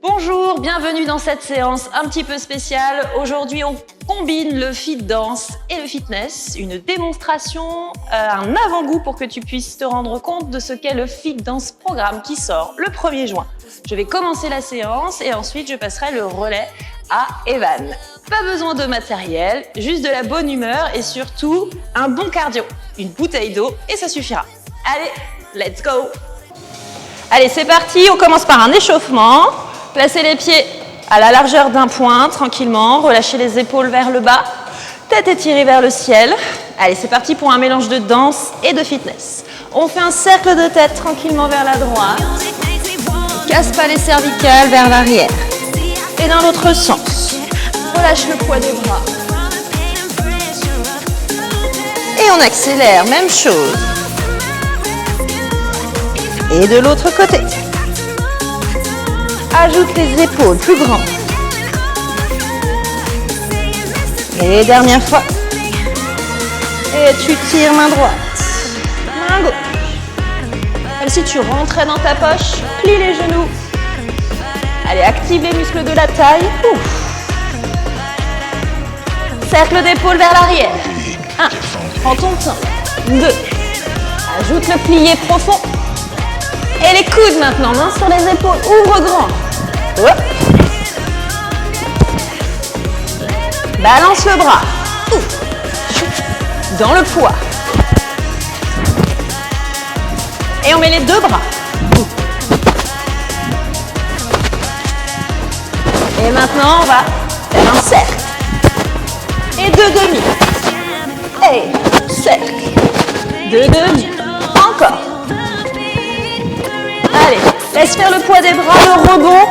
Bonjour, bienvenue dans cette séance un petit peu spéciale. Aujourd'hui, on combine le fit dance et le fitness. Une démonstration, un avant-goût pour que tu puisses te rendre compte de ce qu'est le fit dance programme qui sort le 1er juin. Je vais commencer la séance et ensuite je passerai le relais à Evan. Pas besoin de matériel, juste de la bonne humeur et surtout un bon cardio. Une bouteille d'eau et ça suffira. Allez, let's go! Allez, c'est parti, on commence par un échauffement. Placez les pieds à la largeur d'un point, tranquillement. Relâchez les épaules vers le bas. Tête étirée vers le ciel. Allez, c'est parti pour un mélange de danse et de fitness. On fait un cercle de tête tranquillement vers la droite. Casse pas les cervicales vers l'arrière. Et dans l'autre sens. Relâche le poids des bras. Et on accélère, même chose. Et de l'autre côté. Ajoute les épaules plus grandes. Et dernière fois. Et tu tires main droite. Main gauche. Comme si tu rentrais dans ta poche. Plie les genoux. Allez, active les muscles de la taille. Ouf. Cercle d'épaule vers l'arrière. 1. Prends ton temps. 2. Ajoute le plié profond. Et les coudes maintenant, main sur les épaules, ouvre grand. Hop. Balance le bras. Dans le poids. Et on met les deux bras. Et maintenant, on va faire un cercle. Et deux demi. Et cercle. Deux demi. Encore. Allez, laisse faire le poids des bras, le rebond.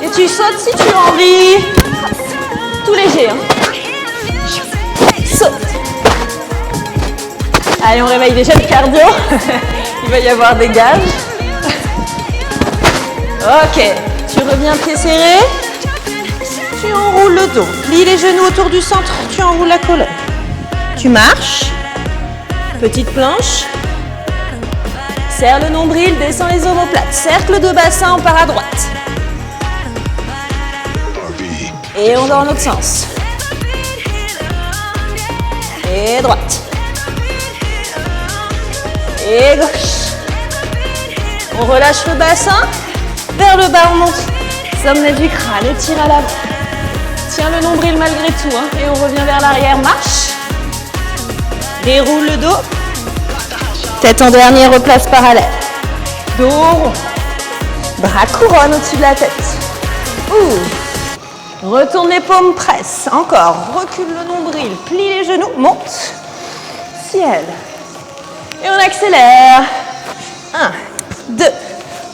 Et tu sautes si tu as envie. Tout léger, hein. Saute. Allez, on réveille déjà le cardio. Il va y avoir des gages. Ok, tu reviens pied serré. Tu enroules le dos. Plie les genoux autour du centre. Tu enroules la colonne. Tu marches. Petite planche. Serre le nombril, descends les omoplates. Cercle de bassin, on part à droite. Et on va dans l'autre sens. Et droite. Et gauche. On relâche le bassin. Vers le bas, on monte. Sommet du crâne, étire à l'avant. Tiens le nombril malgré tout. Hein. Et on revient vers l'arrière, marche. Déroule le dos. Tête en dernier, replace parallèle. Dos rond. Bras couronne au-dessus de la tête. Retourne les paumes, presse. Encore. Recule le nombril. Plie les genoux. Monte. Ciel. Et on accélère. 1, 2,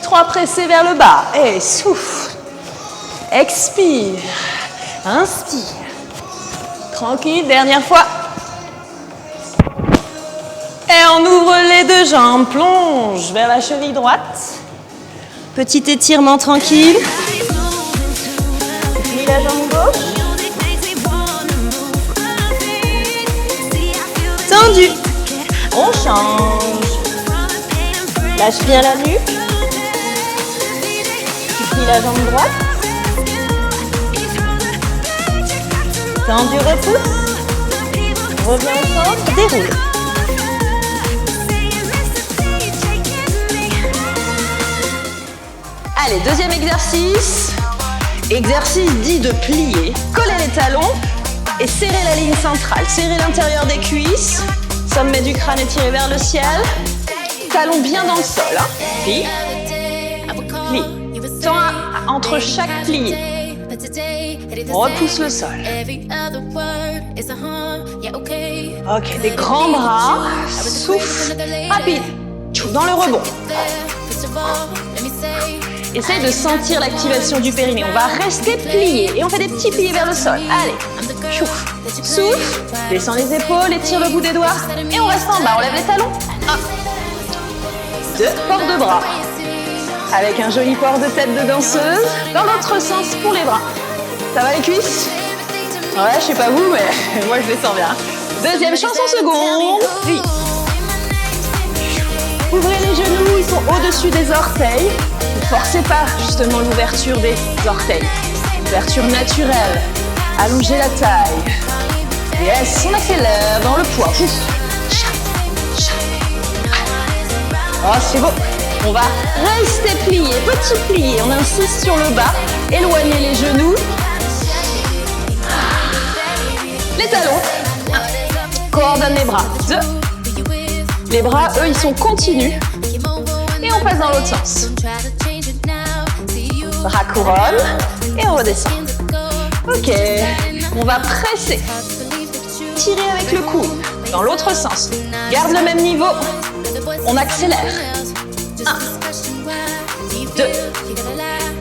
3. Pressez vers le bas. Et souffle. Expire. Inspire. Tranquille. Dernière fois. Et on ouvre les deux jambes, plonge vers la cheville droite. Petit étirement tranquille. Plie la jambe gauche. Tendu. On change. Lâche bien la nuque. Tu plies la jambe droite. Tendu, repousse. Reviens au centre, déroule. Allez, deuxième exercice. Exercice dit de plier. Coller les talons et serrer la ligne centrale. Serrer l'intérieur des cuisses. Sommet du crâne étiré vers le ciel. Talons bien dans le sol. Hein. Plie. Plie. Temps entre chaque plié. On repousse le sol. Ok, des grands bras. Souffle. Rapide. Dans le rebond. Essaye de sentir l'activation du périnée. On va rester plié et on fait des petits pliés vers le sol. Allez, souffle, descends les épaules, étire le bout des doigts et on reste en bas. On lève les talons. 1, 2, port de bras. Avec un joli port de tête de danseuse. Dans l'autre sens pour les bras. Ça va les cuisses? Ouais, je sais pas vous, mais moi je les sens bien. Deuxième chance en seconde. Oui. Ouvrez les genoux, ils sont au-dessus des orteils. Ne forcez pas justement l'ouverture des orteils. Ouverture naturelle. Allongez la taille. Yes, on accélère dans le poids. Oh, c'est beau. On va rester plié, petit plié. On insiste sur le bas. Éloignez les genoux. Les talons. 1. Coordonne les bras. 2. Les bras, eux, ils sont continus. Et on passe dans l'autre sens. Bras couronne. Et on redescend. Ok. On va presser. Tirer avec le coude. Dans l'autre sens. Garde le même niveau. On accélère. 1. 2.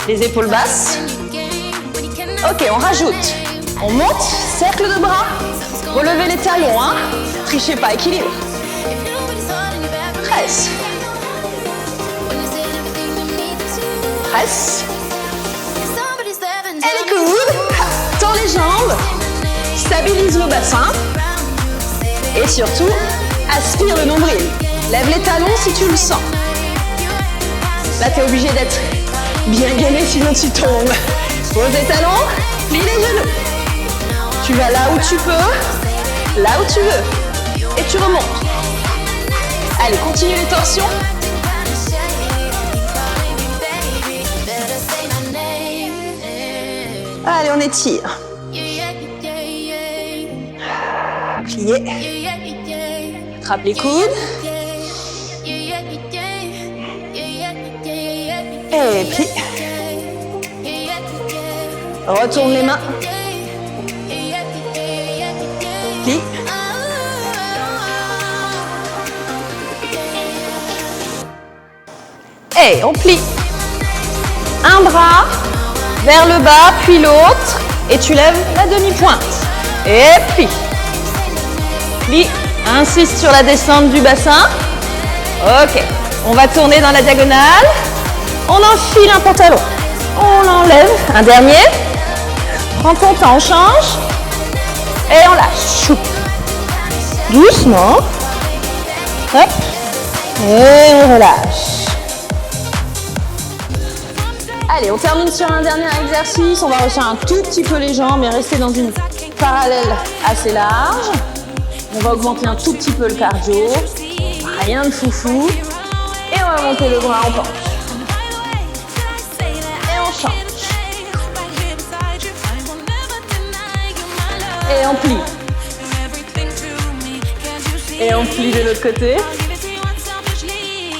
Les épaules basses. Ok, on rajoute. On monte. Cercle de bras. Relevez les talons. Hein. Trichez pas. Équilibre. Presse. Presse. Et les coudes. Tends les jambes. Stabilise le bassin. Et surtout, aspire le nombril. Lève les talons si tu le sens. Là, tu es obligé d'être bien gainé, sinon tu tombes. Pose les talons, plie les genoux. Tu vas là où tu peux, là où tu veux. Et tu remontes. Allez, continue les torsions. Allez, on étire. Plier. Attrape les coudes. Et plie. Retourne les mains. Plie. Et on plie. Un bras vers le bas, puis l'autre. Et tu lèves la demi-pointe. Et plie. Plie. Insiste sur la descente du bassin. Ok. On va tourner dans la diagonale. On enfile un pantalon. On l'enlève. Un dernier. Prends ton temps, on change. Et on lâche. Chou. Doucement. Hop. Et on relâche. Allez, on termine sur un dernier exercice. On va resserrer un tout petit peu les jambes et rester dans une parallèle assez large. On va augmenter un tout petit peu le cardio. Rien de foufou. Et on va monter le bras en penche. Et on change. Et on plie. Et on plie de l'autre côté.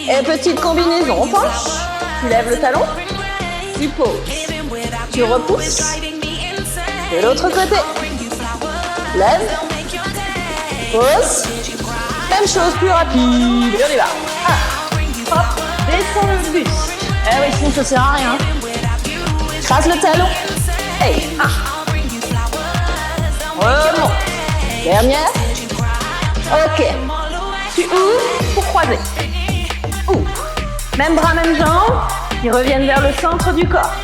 Et petite combinaison. On penche. Tu lèves le talon. Tu poses. Tu repousses. De l'autre côté. Lève. Pose. Même chose, plus rapide. Et on y va. Ah. Hop. Descends le buste. Eh oui, sinon ça sert à rien. Trace le talon. Hey. Ah. Remonte. Dernière. Ok. Tu ouvres pour croiser. Ouvre. Même bras, même jambe. Ils reviennent vers le centre du corps.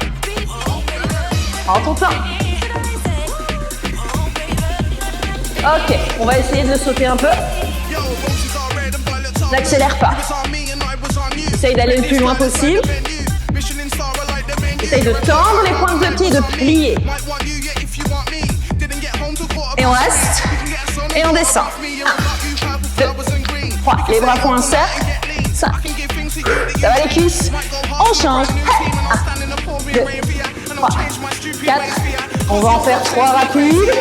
Prends ton temps. Ok, on va essayer de sauter un peu. N'accélère pas. Essaye d'aller le plus loin possible. Essaye de tendre les pointes de pied, de plier. Et on reste. Et on descend. 1, 2, 3. Les bras font un cercle. 5. Ça va les cuisses. On change. 1, 2, 3, 4. On va en faire 3 rapides.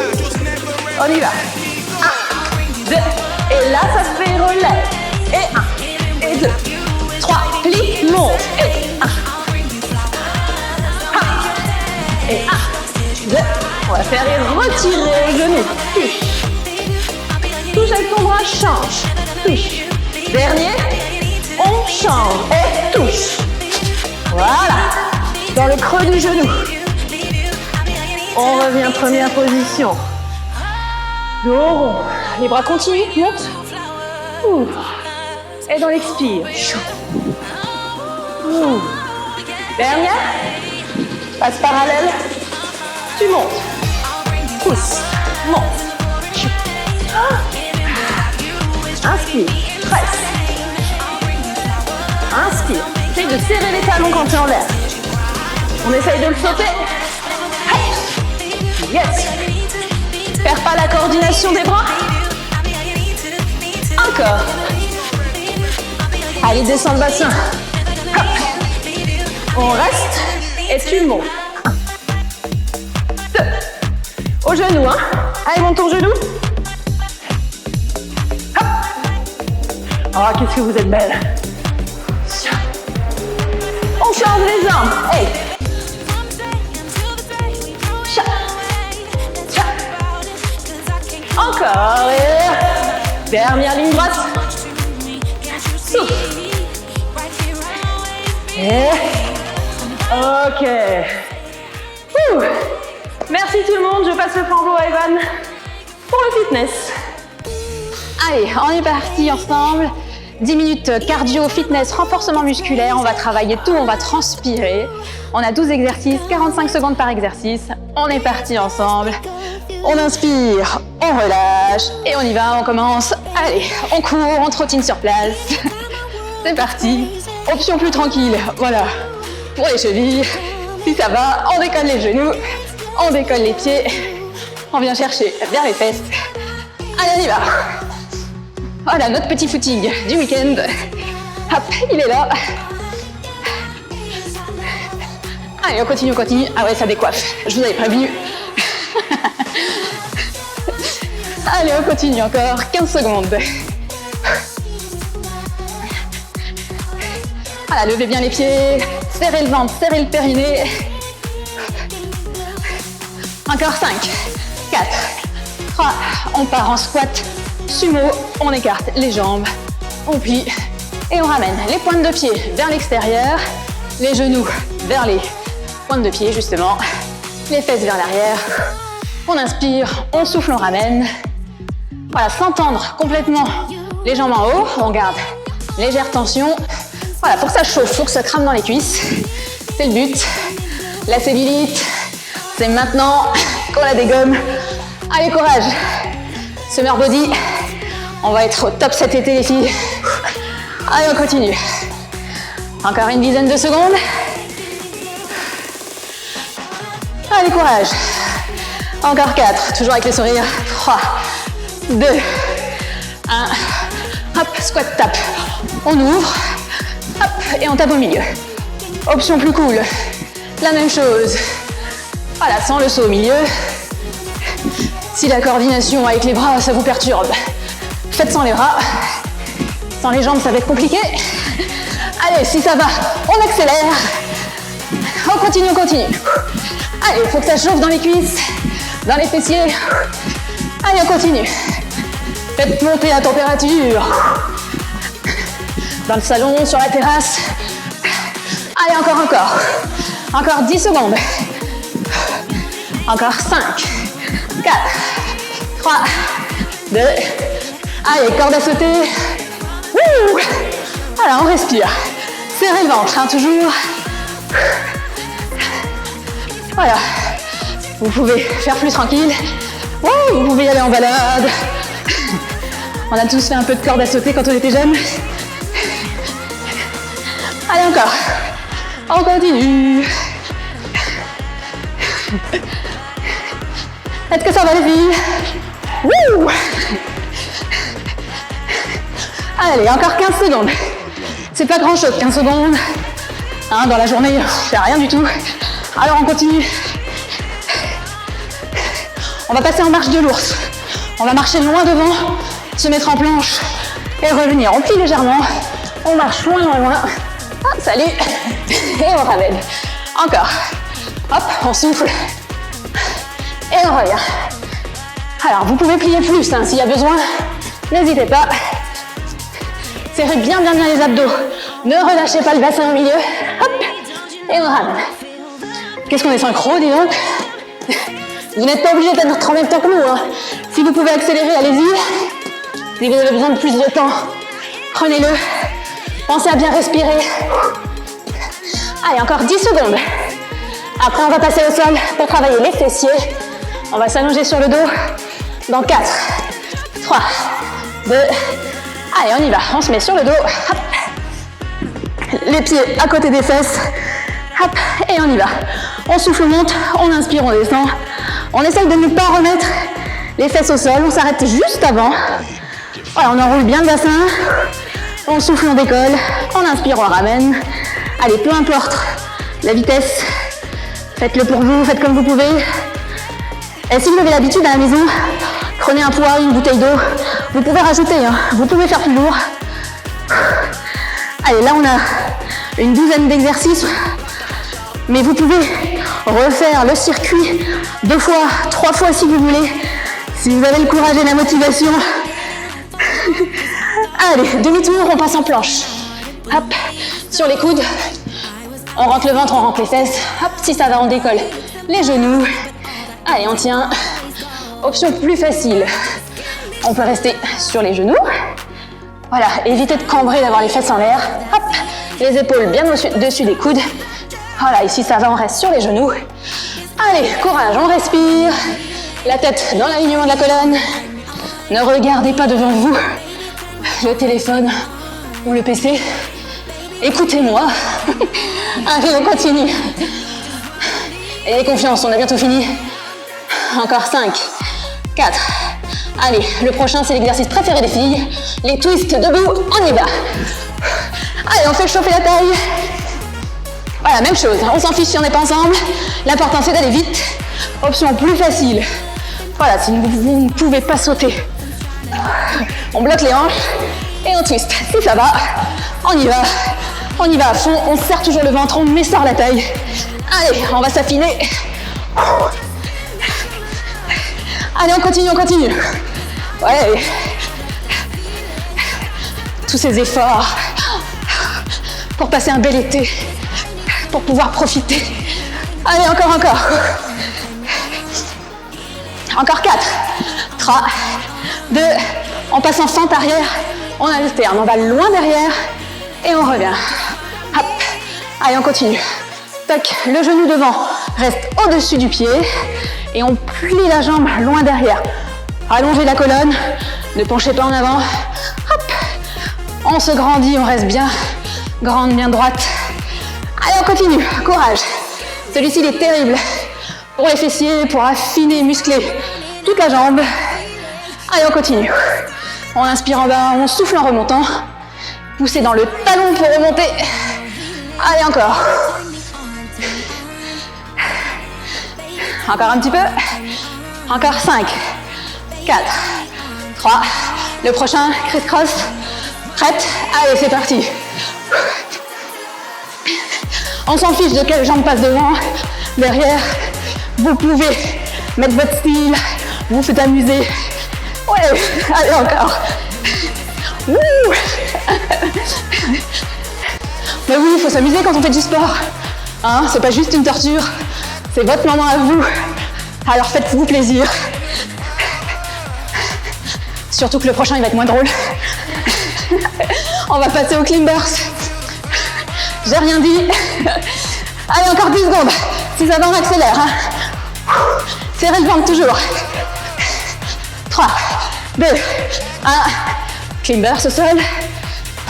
On y va. 1, 2. Et là, ça se fait relève. Et 1, et 2, 3. Plie, monte. Et 1. Et 1, 2. On va faire retirer le genou. Touche. Touche avec ton bras, change. Touche. Dernier. On change. Et touche. Voilà. Dans le creux du genou. On revient première position. Dos rond. Les bras continuent. Monte. Ouvre. Et dans l'expire. Ouvre. Dernière. Passe parallèle. Tu montes. Pousse. Monte. de serrer les talons quand tu es en l'air. On essaye de le sauter. Yes. Perds pas la coordination des bras. Encore. Allez, descends le bassin. Hop. On reste et tu montes. 1, 2. Au genou, hein. Allez, monte ton genou. Hop. Oh, qu'est-ce que vous êtes belle. On change les jambes. Hey. Encore. Et dernière ligne droite. Souffle. Et ok. Ouh. Merci tout le monde. Je passe le flambeau à Evan pour le fitness. Allez, on est parti ensemble. 10 minutes cardio, fitness, renforcement musculaire. On va travailler tout, on va transpirer. On a 12 exercices, 45 secondes par exercice. On est parti ensemble. On inspire, on relâche et on y va, on commence. Allez, on court, on trottine sur place. C'est parti. Option plus tranquille, voilà. Pour les chevilles, si ça va, on décolle les genoux, on décolle les pieds. On vient chercher vers les fesses. Allez, on y va. Voilà, notre petit footing du week-end. Hop, il est là. Allez, on continue, on continue. Ah ouais, ça décoiffe. Je vous avais prévenu. Allez, on continue encore. 15 secondes. Voilà, levez bien les pieds. Serrez le ventre, serrez le périnée. Encore 5, 4, 3. On part en squat. Sumo, on écarte les jambes, on plie et on ramène les pointes de pied vers l'extérieur, les genoux vers les pointes de pied justement, les fesses vers l'arrière. On inspire, on souffle, on ramène. Voilà, sans tendre complètement les jambes en haut, on garde légère tension. Voilà, pour que ça chauffe, faut que ça crame dans les cuisses. C'est le but. La cellulite, c'est maintenant qu'on la dégomme. Allez, courage. Summer body, on va être au top cet été les filles. Allez, on continue. Encore une dizaine de secondes. Allez, courage. Encore 4, toujours avec le sourire. 3, 2, 1. Hop, squat tap. On ouvre, hop, et on tape au milieu. Option plus cool, la même chose. Voilà, sans le saut au milieu. Si la coordination avec les bras, ça vous perturbe, faites sans les bras. Sans les jambes, ça va être compliqué. Allez, si ça va, on accélère. On continue, on continue. Allez, il faut que ça chauffe dans les cuisses, dans les fessiers. Allez, on continue. Faites monter la température. Dans le salon, sur la terrasse. Allez, encore. Encore 10 secondes. Encore 5, 4, 3, 2. Allez, corde à sauter. Wouh! Voilà, on respire. Serrez le ventre, hein, toujours. Voilà. Vous pouvez faire plus tranquille. Wouh! Vous pouvez y aller en balade. On a tous fait un peu de corde à sauter quand on était jeunes. Allez, encore. On continue. Est-ce que ça va les filles? Wouh! Allez, encore 15 secondes. C'est pas grand chose, 15 secondes. Hein, dans la journée, je fais rien du tout. Alors on continue. On va passer en marche de l'ours. On va marcher loin devant, se mettre en planche et revenir. On plie légèrement. On marche loin. Hop, salut. Et on ramène. Encore. Hop, on souffle. Et on revient. Alors, vous pouvez plier plus hein, s'il y a besoin. N'hésitez pas. Serrez bien les abdos. Ne relâchez pas le bassin au milieu. Hop. Et on ramène. Qu'est-ce qu'on est synchro, dis donc. Vous n'êtes pas obligé d'être en même temps que nous. Hein. Si vous pouvez accélérer, allez-y. Si vous avez besoin de plus de temps, prenez-le. Pensez à bien respirer. Allez, encore 10 secondes. Après, on va passer au sol pour travailler les fessiers. On va s'allonger sur le dos. Dans 4, 3, 2. Allez, on y va. On se met sur le dos. Hop. Les pieds à côté des fesses. Hop, et on y va. On souffle, on monte, on inspire, on descend. On essaye de ne pas remettre les fesses au sol. On s'arrête juste avant. Voilà, on enroule bien le bassin. On souffle, on décolle. On inspire, on ramène. Allez, peu importe la vitesse. Faites-le pour vous, faites comme vous pouvez. Et si vous avez l'habitude à la maison, prenez un poids, une bouteille d'eau. Vous pouvez rajouter, hein. Vous pouvez faire plus lourd. Allez, là on a une douzaine d'exercices. Mais vous pouvez refaire le circuit 2 fois, 3 fois si vous voulez. Si vous avez le courage et la motivation. Allez, demi-tour, on passe en planche. Hop, sur les coudes. On rentre le ventre, on rentre les fesses. Hop, si ça va, on décolle les genoux. Allez, on tient. Option plus facile. On peut rester sur les genoux. Voilà, évitez de cambrer, d'avoir les fesses en l'air. Hop, les épaules bien dessus des coudes. Voilà, ici ça va, on reste sur les genoux. Allez, courage, on respire. La tête dans l'alignement de la colonne. Ne regardez pas devant vous le téléphone ou le PC. Écoutez-moi. Allez, on continue. Ayez confiance, on a bientôt fini. Encore 5, 4. Allez, le prochain, c'est l'exercice préféré des filles. Les twists debout, on y va. Allez, on fait chauffer la taille. Voilà, même chose. On s'en fiche si on n'est pas ensemble. L'important, c'est d'aller vite. Option plus facile. Voilà, si vous ne pouvez pas sauter, on bloque les hanches et on twist. Si ça va, on y va. On y va à fond. On serre toujours le ventre, on m'essore la taille. Allez, on va s'affiner. Allez, on continue, on continue. Ouais. Tous ces efforts pour passer un bel été, pour pouvoir profiter. Allez, encore, encore. Encore 4, 3, 2, on passe en fente arrière, on alterne, on va loin derrière et on revient. Hop. Allez, on continue. Toc, le genou devant reste au-dessus du pied et on plie la jambe loin derrière. Allongez la colonne, ne penchez pas en avant. Hop. On se grandit, on reste bien grande, bien droite. Allez, on continue, courage. Celui-ci, il est terrible pour les fessiers, pour affiner, muscler toute la jambe. Allez, on continue. On inspire en bas, on souffle en remontant. Poussez dans le talon pour remonter. Allez, encore. Encore un petit peu. Encore 5, 4, 3. Le prochain, criss-cross. Prête? Allez, c'est parti. On s'en fiche de quelle jambe passe devant, derrière. Vous pouvez mettre votre style, vous faites amuser. Ouais, allez encore. Ouh. Mais oui, il faut s'amuser quand on fait du sport. Hein, c'est pas juste une torture, c'est votre moment à vous. Alors faites-vous plaisir. Surtout que le prochain, il va être moins drôle. On va passer au climbers. J'ai rien dit. Allez, encore 10 secondes. Si ça va, on accélère. Hein. Serrez le ventre toujours. 3, 2, 1. Climbers au sol.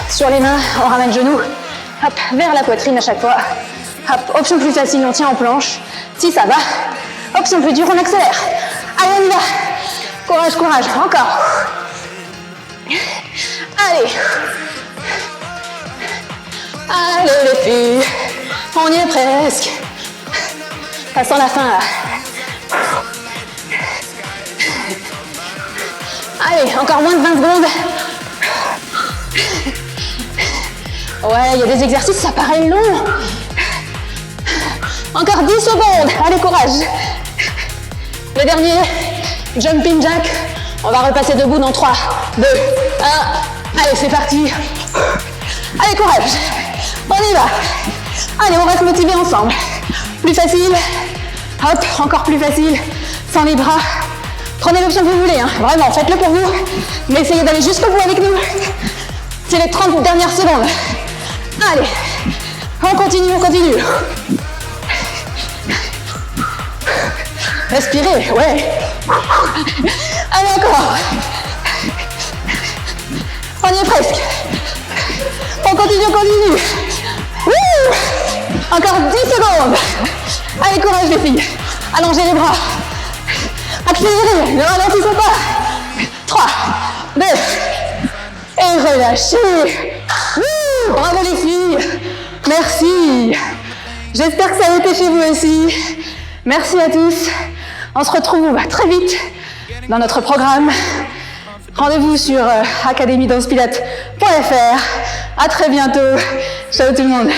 Sur les mains, on ramène genou. Hop, vers la poitrine à chaque fois. Hop, option plus facile, on tient en planche. Si ça va. Option plus dure, on accélère. Allez, on y va. Courage, courage. Encore. Allez. Allez les filles, on y est presque. Passons la fin là. Allez, encore moins de 20 secondes. Ouais, il y a des exercices, ça paraît long. Encore 10 secondes. Allez, courage. Le dernier, jumping jack. On va repasser debout dans 3, 2, 1. Allez, c'est parti. Allez, courage. On y va. Allez, on va se motiver ensemble. Plus facile. Hop, encore plus facile. Sans les bras. Prenez l'option que vous voulez, hein. Vraiment, faites-le pour vous. Mais essayez d'aller jusqu'au bout avec nous. C'est les 30 dernières secondes. Allez, on continue, on continue. Respirez, ouais. Allez, encore. On y est presque. On continue, on continue. Encore 10 secondes. Allez, courage les filles. Allongez les bras. Accélérez, ne ralentissez pas. 3, 2, et relâchez. Bravo les filles. Merci. J'espère que ça a été chez vous aussi. Merci à tous. On se retrouve très vite dans notre programme. Rendez-vous sur academiedancepilates.fr. À très bientôt. Ciao tout le monde.